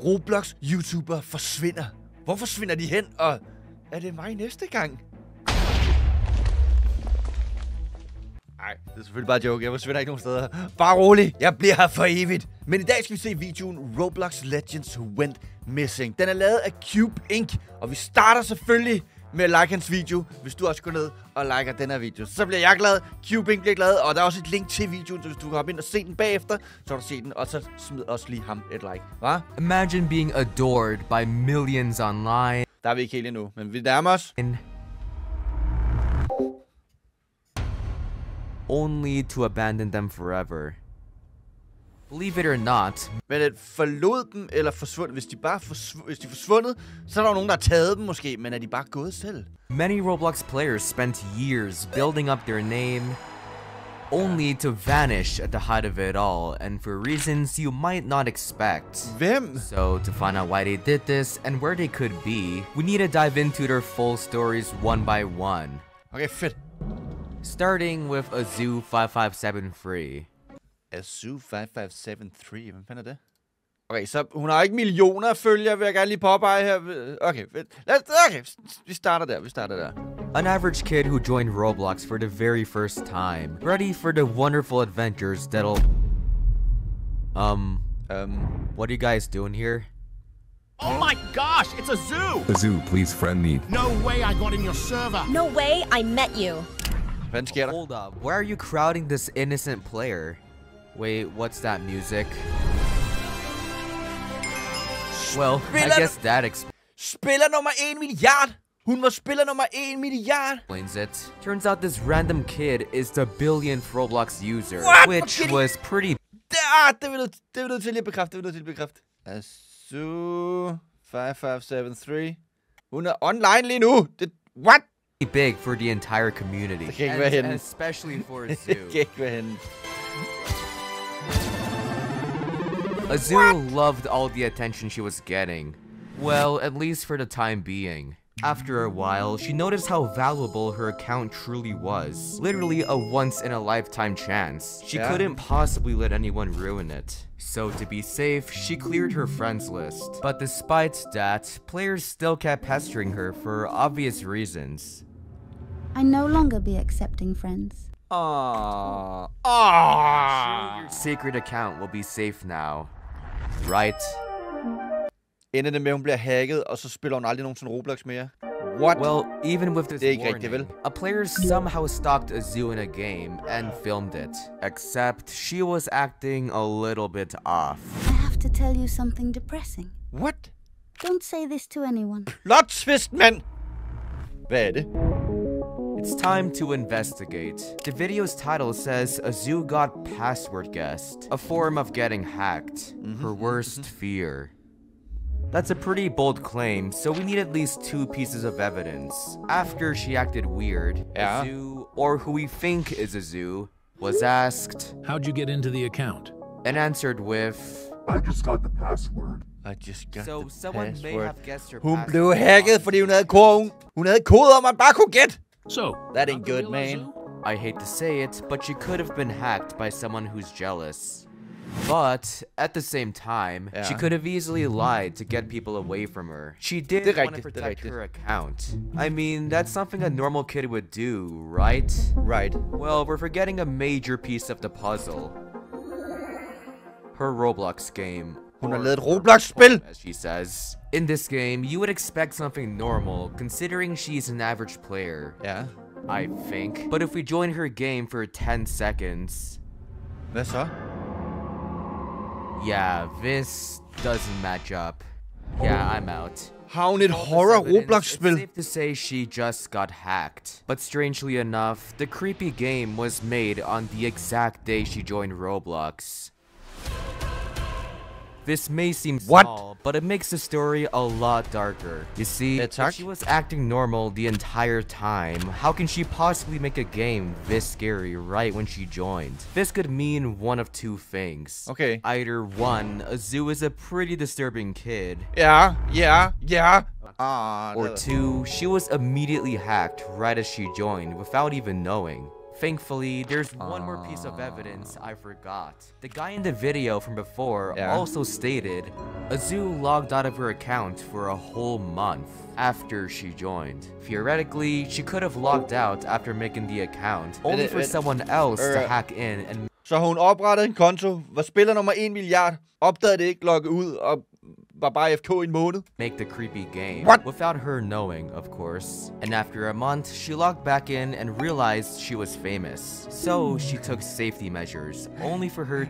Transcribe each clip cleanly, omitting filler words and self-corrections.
Roblox YouTuber forsvinder. Hvor forsvinder de hen, og er det mig næste gang? Nej, det er selvfølgelig bare joke. Jeg forsvinder ikke nogen steder. Bare rolig, jeg bliver her for evigt. Men i dag skal vi se videoen Roblox Legends Went Missing. Den er lavet af Cube Inc. Og vi starter selvfølgelig med at like hans video. Hvis du også går ned og liker den her video, så bliver jeg glad. Cube Inc. bliver glad. Og der er også et link til videoen, så hvis du kan hoppe ind og se den bagefter, så kan du se den. Og så smid også lige ham et like. Hva? Imagine being adored by millions online. Der er vi ikke helt endnu, men vi nærmer os. Only to abandon them forever. Believe it or not. Men at forlod dem eller forsvundet, hvis de bare hvis de er forsvundet, så er der jo nogen, der har taget dem måske, men er de bare gået selv? Many Roblox players spent years building up their name, only to vanish at the height of it all, and for reasons you might not expect. Hvem? So to find out why they did this and where they could be, we need to dive into their full stories one by one. Okay, fedt. Starting with Azoo5573. Azoo5573, hvem fanden er det? Okay, så hun har ikke millioner af følgere, vil jeg gerne lige påpege her. Okay, fedt. Okay, vi starter der. An average kid who joined Roblox for the very first time, ready for the wonderful adventures that'll... what are you guys doing here? Oh my gosh, it's Azoo! Azoo, please friend me. No way I got in your server. No way I met you. Hvad sker der? Hold up, why are you crowding this innocent player? Wait, what's that music? Well, I guess that Spiller nummer 1 milliard! Hun var spiller nummer 1 milliard! explains it. Turns out this random kid is the billionth Roblox user, What? which was pretty... Det er vi nødt til lige at bekræfte, Azoo 5573. Hun er online lige nu. What? big for the entire community. Det kan ikke være hende. Especially for Det Azoo. kan ikke være hende. Azoo loved all the attention she was getting. Well, at least for the time being. After a while, she noticed how valuable her account truly was. Literally a once-in-a-lifetime chance. She couldn't possibly let anyone ruin it. So to be safe, she cleared her friends list. But despite that, players still kept pestering her for obvious reasons. I no longer be accepting friends. Your secret account will be safe now. Right? Ender det med, hun bliver hacket, og så spiller hun aldrig nogensinde Roblox mere? What? Well, even with this Det er ikke rigtigt, vel? warning, a player somehow stalked Azoo in a game and filmed it. Except she was acting a little bit off. I have to tell you something depressing. What? Don't say this to anyone. Plot twist, mand! Hvad er det? It's time to investigate. The video's title says Azoo got password guessed, a form of getting hacked. Her worst fear. That's a pretty bold claim, so we need at least 2 pieces of evidence. After she acted weird, Azoo, or who we think is Azoo, was asked, "How'd you get into the account?" and answered with, I just got the password. I just got so the someone may password. have guessed her Hun password. blev hacket, fordi hun havde koder, man bare kunne gætte. So, That ain't good, man. I hate to say it, but she could have been hacked by someone who's jealous. But, at the same time, she could have easily lied to get people away from her. She did want to protect her account. I mean, that's something a normal kid would do, right? Right. Well, we're forgetting a major piece of the puzzle. Her Roblox game. Hun har lavet et Roblox-spil. As she says. In this game, you would expect something normal, considering she's an average player. Ja. I think. But if we join her game for 10 seconds... Hvad så? Yeah, this doesn't match up. Yeah, I'm out. Har hun et horror It's Roblox-spil? safe to say she just got hacked. But strangely enough, the creepy game was made on the exact day she joined Roblox. This may seem small, but it makes the story a lot darker. You see, if she was acting normal the entire time, how can she possibly make a game this scary right when she joined? This could mean one of 2 things. Okay. Either 1, Azoo is a pretty disturbing kid. Yeah. Or 2, she was immediately hacked right as she joined without even knowing. Thankfully, there's one more piece of evidence I forgot. The guy in the video from before also stated Azu logged out of her account for a whole month after she joined. Theoretically, she could have logged out after making the account, only for someone else to hack in and... Så hun oprettede en konto, var spiller nummer 1 milliard, opdagede det ikke, loggede ud og var bare FK i en måned. Make the creepy game. What? Without her knowing, of course. And after a month, she logged back in and realized she was famous. So she took safety measures, only for her...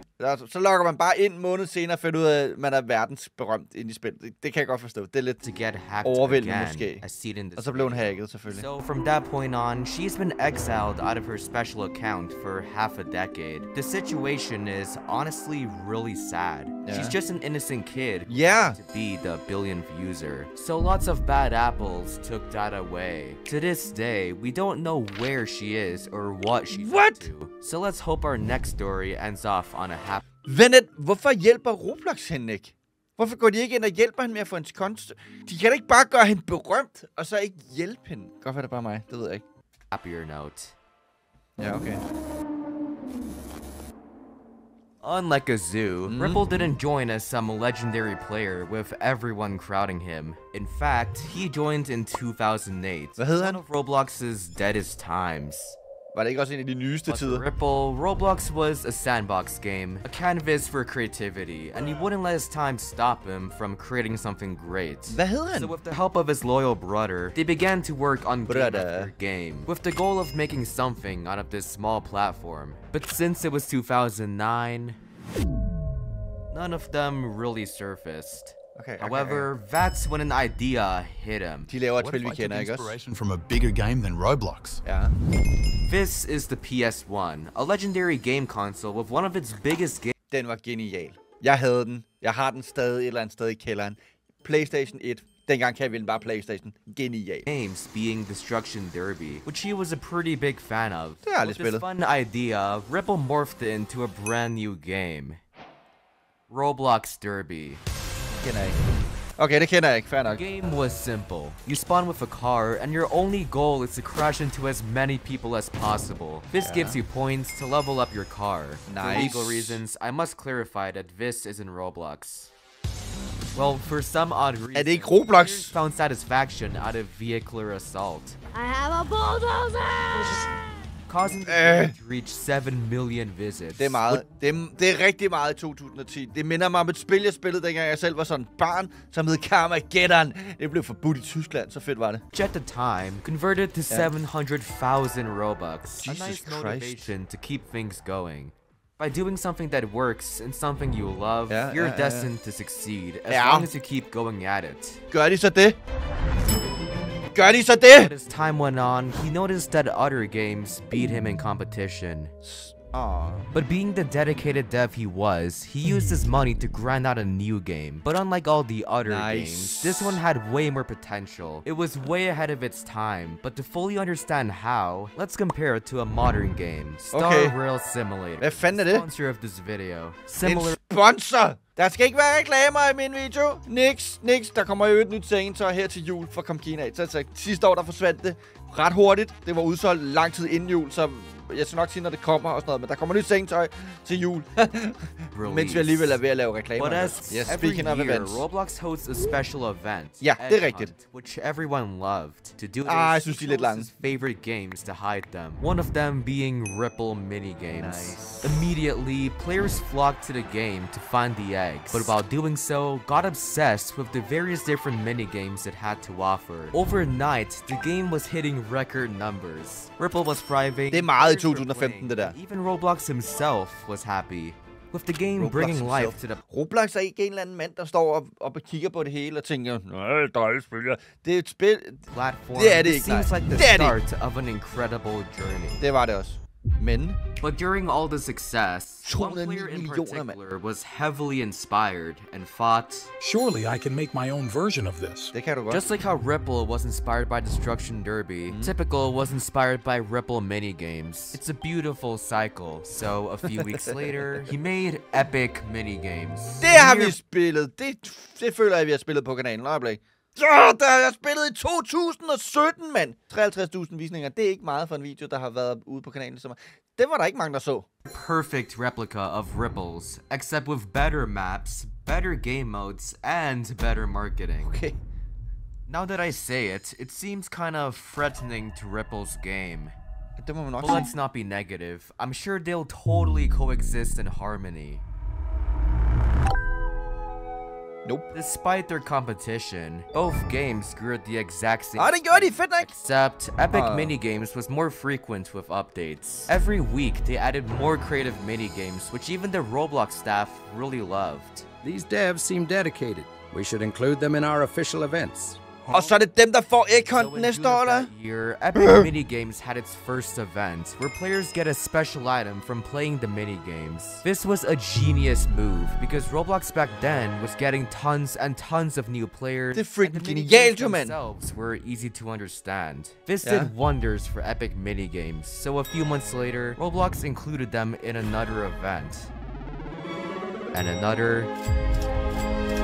Så logger man bare ind en måned senere og finder ud af, at man er verdensberømt inde i spillet. Det kan jeg godt forstå. Det er lidt to get hacked overvældende again, måske. as seen in this Og så blev hun hacket, selvfølgelig. So from that point on, she's been exiled out of her special account for half a decade. The situation is honestly really sad. She's just an innocent kid who to be the billionth user. So lots of bad apples took that away. To this day, we don't know where she is or what she's up to. So let's hope our next story ends off on a happy... Vennet, hvorfor hjælper Roblox hende ikke? Hvorfor går de ikke ind og hjælper hende med at få hendes konto? De kan da ikke bare gøre hende berømt, og så ikke hjælpe hende. Godt være det bare mig, det ved jeg ikke. happier note. Ja, okay. Unlike a zoo, Ripple didn't join as some legendary player with everyone crowding him. In fact, he joined in 2008, one of Roblox's deadest times. Var det ikke også en af de nyeste tider? Ripple, Roblox was a sandbox game, a canvas for creativity, and he wouldn't let his time stop him from creating something great. Hvad hed han? So with the help of his loyal brother, they began to work on game after game, with the goal of making something out of this small platform. But since it was 2009, none of them really surfaced. However, that's when an idea hit him. De laver et spil, vi kender, ikke også? Inspiration from a bigger game than Roblox. Ja. This is the PS1, a legendary game console with one of its biggest games. Den var genial. Jeg havde den. Jeg har den stadig et eller andet sted i kælderen. PlayStation 1. Dengang kan jeg vinde bare PlayStation. Genial. Games being Destruction Derby, which he was a pretty big fan of. Det har jeg aldrig spillet. With this fun idea, Ripple morphed it into a brand new game. Roblox Derby. Kender jeg ikke. Okay, det kender jeg ikke. Fair nok. The game was simple. You spawn with a car, and your only goal is to crash into as many people as possible. This gives you points to level up your car. Nice. For legal reasons, I must clarify that this isn't Roblox. Well, for some odd reason, Er det ikke Roblox? found satisfaction out of vehicular assault. I have a bulldozer! Causing the game to reach 7 million visits. Det er meget. Det er rigtig meget i 2010. Det minder mig om et spil, jeg spillede, dengang jeg selv var sådan et barn, som hed Carmageddon. Det blev forbudt i Tyskland, så fedt var det. Which at the time converted to 700,000 Robux. Jesus A nice Christ. motivation to keep things going. By doing something that works and something you love, you're destined to succeed as long as you keep going at it. Gør de så det? Gør de så det? But as time went on, he noticed that other games beat him in competition. But being the dedicated dev he was, he used his money to grind out a new game. But unlike all the other games, this one had way more potential. It was way ahead of its time, but to fully understand how, let's compare it to a modern game, Star Rail Simulator. Hvad fanden er det? Sponsor of this video. En sponsor! Der skal ikke være reklamer i min video. Niks. Der kommer jo et nyt sengetøj her til jul fra ComKean af. Så sidste år, der forsvandt det ret hurtigt. Det var udsolgt lang tid inden jul, så jeg skal nok sige, når det kommer og sådan noget. Men der kommer nyt sengetøj til jul. Mens vi alligevel er ved at lave reklamer. But as every year, Roblox hosts a special event. Ja, det er rigtigt. Which everyone loved. To do this, jeg synes, de er lidt lange. his favorite games to hide them. One of them being Ripple minigames. Nice. Immediately, players flocked to the game to find the eggs. But while doing so, got obsessed with the various different minigames it had to offer. Overnight, the game was hitting record numbers. Ripple was thriving. Det er meget i 2015, det der. Even Roblox himself was happy. With the game bringing life to the... Roblox er ikke en eller anden mand, der står og kigger på det hele og tænker, nej, dejligt spil. Det er et spil... platform. Det er det ikke, seems like the start of an incredible journey. Det var det også. Men... But during all the success, one player in particular was heavily inspired and thought, surely I can make my own version of this. Det kan du godt. Just like how Ripple was inspired by Destruction Derby, Typical was inspired by Ripple minigames. It's a beautiful cycle. So a few weeks later, he made epic minigames. Det har vi spillet. Det føler jeg, vi har spillet på kanalen. Øjeblik. Der har jeg spillet i 2017, mand. 53.000 visninger. Det er ikke meget for en video, der har været ude på kanalen. Det var der ikke mange, der så. Perfect replica of Ripples, except with better maps, better game modes, and better marketing. Okay. Now that I say it, it seems kind of threatening to Ripple's game. Det må man nok But sige. let's not be negative. I'm sure they'll totally coexist in harmony. Nope. Despite their competition, both games grew at the exact same Det gjorde de, fedt nok. except Epic Minigames was more frequent with updates. Every week, they added more creative minigames, which even the Roblox staff really loved. These devs seem dedicated. We should include them in our official events. Og så er det dem, der får So Econ in næste June år, of der. that year, Epic Minigames had its first event, where players get a special item from playing the minigames. This was a genius move, because Roblox back then was getting tons and tons of new players, Det er freaking and the genialt, minigames jo, mand. themselves were easy to understand. This Ja. did wonders for Epic Minigames, so a few months later, Roblox included them in another event. And another...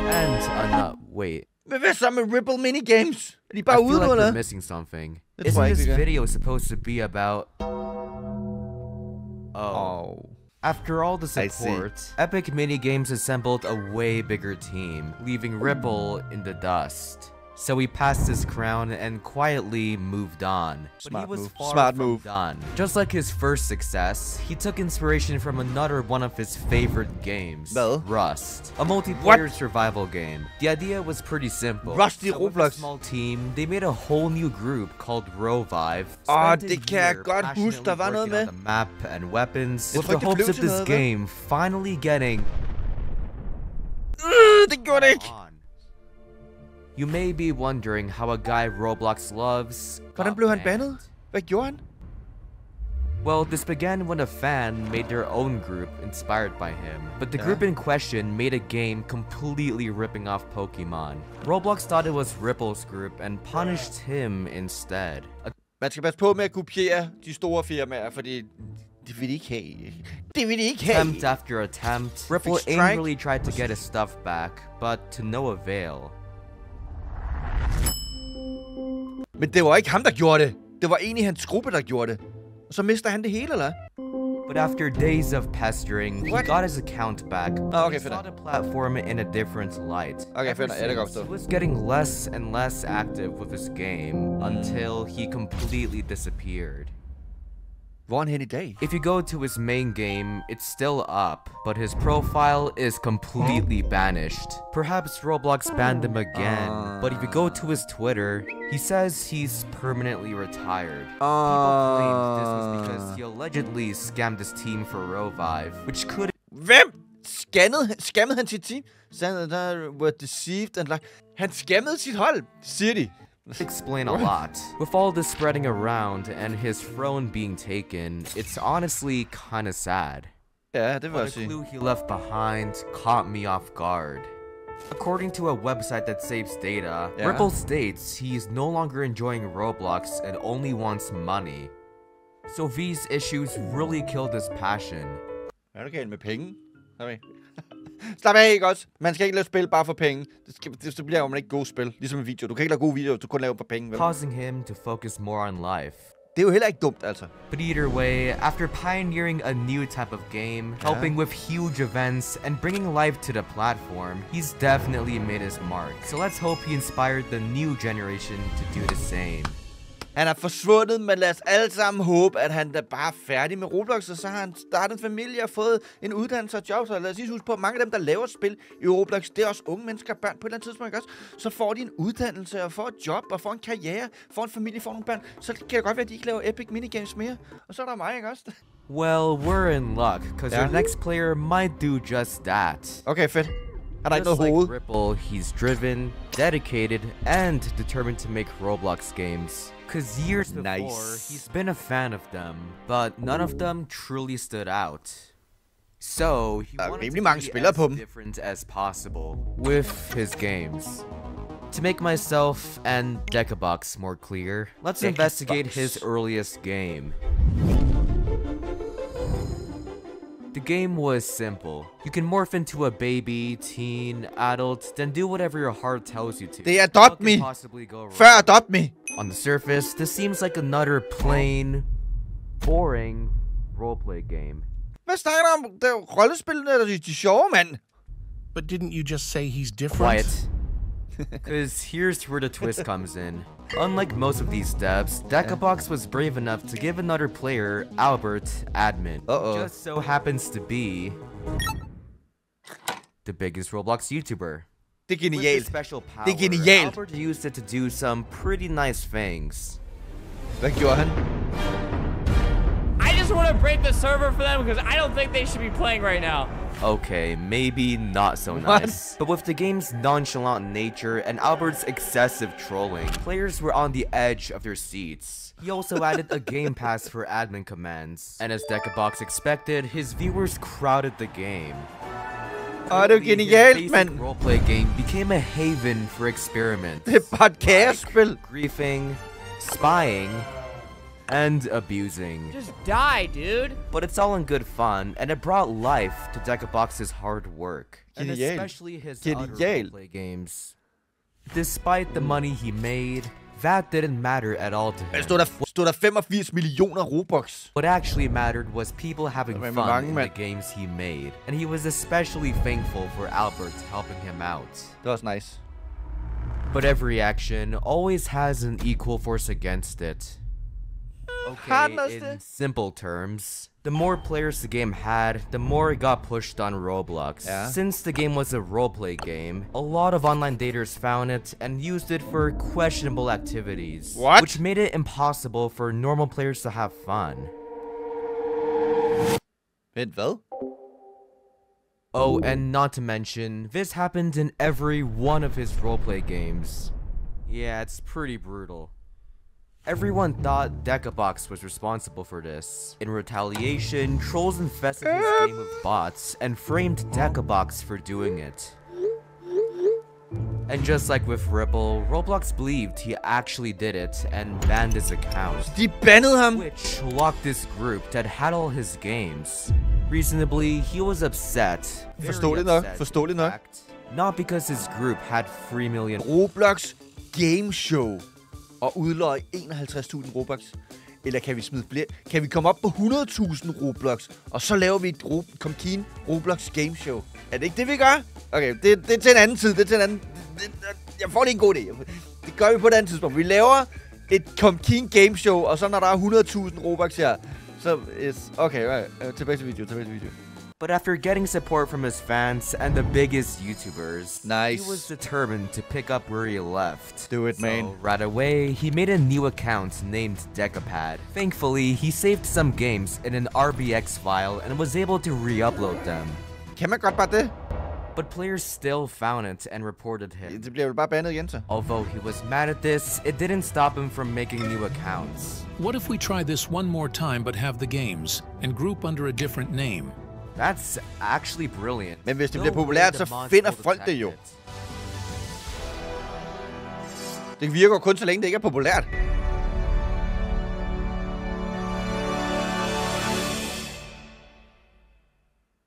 And another... Wait. Men hvad så med Ripple Minigames? Er de I bare feel ude, like eller? we're missing something. That's why Isn't this we got- video supposed to be about... Oh. After all the I see. support, Epic Minigames assembled a way bigger team, leaving Ripple in the dust. So he passed his crown and quietly moved on. But Smart he was move. far Smart from move. done. Just like his first success, he took inspiration from another one of his favorite games, Hvad? Rust, a multiplayer survival game. The idea was pretty simple. Rust i So with a Roblox. small team, they made a whole new group called Rovive. det kan jeg godt huske, der var noget med. The map and weapons, with Hvorfor the ikke det hopes blev of til this noget, game finally getting Det gjorde det ikke. on. You may be wondering how a guy Roblox loves Hvordan got blev han banned. bandet? Hvad gjorde han? Well, this began when a fan made their own group inspired by him, but the group in question made a game completely ripping off Pokemon. Roblox thought it was Ripple's group and punished him instead. Man skal passe på med at kopiere de store firmaer, fordi det vil de ikke have. Det vil de ikke have. Attempt after attempt, Ripple Strike. angrily tried to get his stuff back, but to no avail. Men det var ikke ham, der gjorde det. Det var en i hans gruppe, der gjorde det. Og så mister han det hele, eller? But after days of pestering, What? he got his account back. Oh, okay, he saw fair the platform in a different light. Okay, Ever fair enough. Ja, det kan jeg since, forstå. he was getting less and less active with his game until he completely disappeared. Hvor er han hen i dag? If you go to his main game, it's still up, but his profile is completely banished. Perhaps Roblox banned him again, but if you go to his Twitter, he says he's permanently retired. People claimed this was because he allegedly scammed his team for Rovive, which could Hvem? Skammede han sit team? Sagde der were deceived and like... Han skammede sit hold, siger de. explain a lot. With all this spreading around and his throne being taken, it's honestly kinda sad. Ja, det vil But jeg a sige. clue he left behind caught me off guard. According to a website that saves data, Yeah. Ripple states he's no longer enjoying Roblox and only wants money. So these issues really killed his passion. Hvad er der galt med penge? Slap af, ikke også? Man skal ikke lave spil bare for penge. Det bliver jo man ikke gode spil. Ligesom en video. Du kan ikke lave gode videoer, du kun lave for penge, vel? Causing him to focus more on life. Det er jo heller ikke dumt, altså. But either way, after pioneering a new type of game, helping with huge events, and bringing life to the platform, he's definitely made his mark. So let's hope he inspired the new generation to do the same. Han er forsvundet, men lad os alle sammen håbe, at han da bare er færdig med Roblox, og så har han startet en familie og fået en uddannelse og job. Så lad os lige huske på, at mange af dem, der laver spil i Roblox, det er også unge mennesker, børn på et eller andet tidspunkt, ikke også? Så får de en uddannelse og får et job og får en karriere, får en familie, får nogle børn. Så kan det godt være, at de ikke laver epic minigames mere. Og så er der mig, ikke også? Well, we're in luck, because your next player might do just that. Okay, fedt. Han har ikke Just noget like hoved. Ripple, he's driven, dedicated, and determined to make Roblox games. Cause years before, he's been a fan of them, but none of them truly stood out. So, he wanted rimelig to mange be spillere as på dem. different as possible with his games. To make myself and Decabox more clear, let's investigate his earliest game. The game was simple. You can morph into a baby, teen, adult, then do whatever your heart tells you to. They adopt What can me. possibly go wrong? Før adopt me. On the surface, this seems like another plain, boring roleplay game. Hvad snakker du om? Det er rollespillene, der er de sjove, mand. But didn't you just say he's different? Quiet. Because here's where the twist comes in. Unlike most of these devs, Decabox was brave enough to give another player, Albert, admin. Just so happens to be the biggest Roblox YouTuber. Det er With his genialt. special power, Det er genialt. Albert used it to do some pretty nice things. Hvad gjorde han? I just want to break the server for them because I don't think they should be playing right now. Okay, maybe not so What? nice. But with the game's nonchalant nature and Albert's excessive trolling, players were on the edge of their seats. He also added a game pass for admin commands. And as Decabox expected, his viewers crowded the game. Det er jo His genialt, basic mand. roleplay game became a haven for experiments. Det er bare et kaosspil. Griefing, spying, and abusing. Just die, dude. But it's all in good fun, and it brought life to Decabox's hard work. And Genial. especially his other Genial. roleplay games. Despite the money he made, that didn't matter at all to him. Stod der 85 millioner Robux. What actually mattered was people having Men fun mange, in mand. the games he made. And he was especially thankful for Albert helping him out. Det er også nice. But every action always has an equal force against it. Okay, in simple terms, the more players the game had, the more it got pushed on Roblox. Yeah. Since the game was a roleplay game, a lot of online daters found it and used it for questionable activities. What? Which made it impossible for normal players to have fun. Vent, hvad? Oh, and not to mention, this happened in every one of his roleplay games. Yeah, it's pretty brutal. Everyone thought Decabox was responsible for this. In retaliation, trolls infested his game of bots and framed Decabox for doing it. And just like with Ripple, Roblox believed he actually did it and banned his account. De bannede ham. Which locked this group that had all his games. Reasonably, he was upset. Forståeligt very nok, upset, forståeligt in nok. fact. Not because his group had 3 million. Roblox Game Show. Og udløj 51.000 Robux. Eller kan vi smide flere? Kan vi komme op på 100.000 Roblox? Og så laver vi et ComKean Roblox Game Show. Er det ikke det, vi gør? Okay, det er til en anden tid. Det er til en anden... Jeg får lige en god idé. Det gør vi på et andet tidspunkt. Vi laver et ComKean Game Show, og så når der er 100.000 Robux her, så... Okay, tilbage til video. But after getting support from his fans and the biggest YouTubers, Nice. he was determined to pick up where he left. Do it, man. So right away, he made a new account named Decapad. Thankfully, he saved some games in an RBX file and was able to re-upload them. Kan man godt bare det? But players still found it and reported him. Det bliver vel bare bandet igen, så. Although he was mad at this, it didn't stop him from making new accounts. What if we try this one more time but have the games and group under a different name? That's actually brilliant. Men hvis det No bliver way populært, the så mods finder will folk det detect jo. it. Det virker kun så længe det ikke er populært.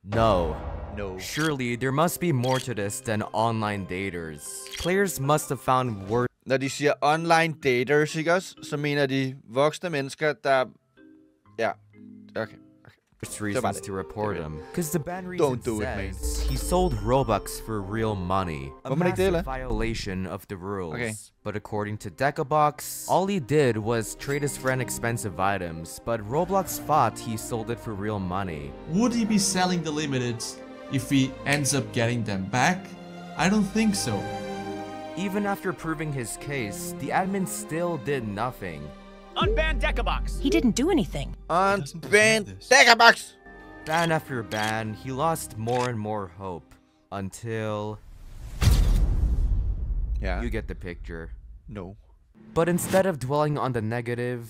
No. No. Surely there must be more to this than online daters. Players must have found worse Når de siger online daters, ikke også? Så mener de voksne mennesker, der... Ja. Okay. reasons to report him. Because the ban reason Don't do it, man. says he sold Robux for real money. A Hvorfor ikke det, eller? massive violation of the rules. Okay. But according to Decabox, all he did was trade his friend expensive items, but Roblox thought he sold it for real money. Would he be selling the limited if he ends up getting them back? I don't think so. Even after proving his case, the admin still did nothing. Unban Decabox. He didn't do anything. Unban Decabox. Ban after ban, he lost more and more hope. Until... Yeah. You get the picture. No. But instead of dwelling on the negative,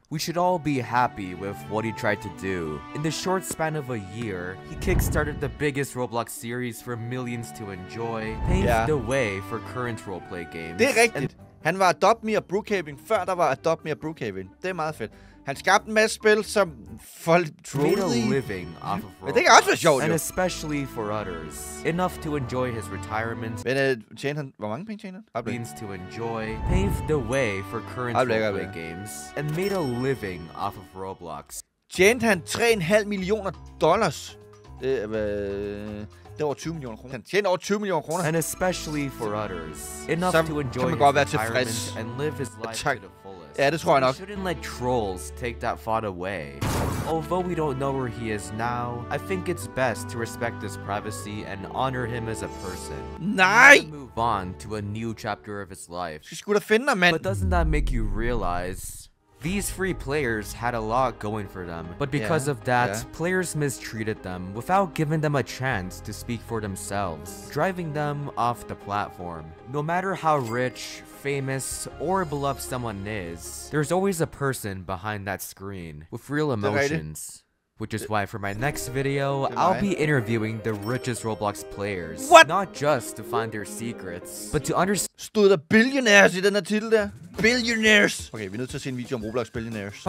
we should all be happy with what he tried to do. In the short span of a year, he kickstarted the biggest Roblox series for millions to enjoy, paved the way for current roleplay games. Det er rigtigt. Han var Adopt Me og Brookhaven, før der var Adopt Me og Brookhaven. Det er meget fedt. Han skabte en masse spil, som folk made a troede. living off of Roblox. Det kan også være sjovt, and jo. especially for others. Enough to enjoy his retirement. Men tjener han... Hvor mange penge tjener han? Means to enjoy, paved the way for current roleplay games, and made a living off of Roblox. Tjente han $3,5 millioner. Det er over 20 millioner kroner. Han tjener over 20 millioner kroner. And especially for others. Enough to enjoy kan man godt være tilfreds. and live his life to the fullest. Ja, det tror jeg nok. We shouldn't let trolls take that thought away. Although we don't know where he is now, I think it's best to respect his privacy and honor him as a person. Nej! Move on to a new chapter of his life. Skal sgu da finde dig, mand. But doesn't that make you realize these free players had a lot going for them, but because of that, players mistreated them without giving them a chance to speak for themselves, driving them off the platform. No matter how rich, famous, or beloved someone is, there's always a person behind that screen with real emotions. Which is why for my next video, I'll be interviewing the richest Roblox players. What? Not just to find their secrets, but to understand. Stod der billionaires i den her titel der? Billionaires! Okay, vi er nødt til at se en video om Roblox billionaires.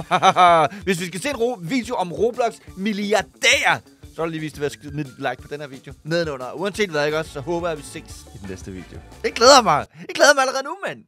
Hvis vi skal se en video om Roblox milliardærer, så er det lige vist at skrive et like på den her video nedenunder. Uanset hvad, ikke også, så håber jeg, at vi ses i den næste video. Jeg glæder mig allerede nu, mand!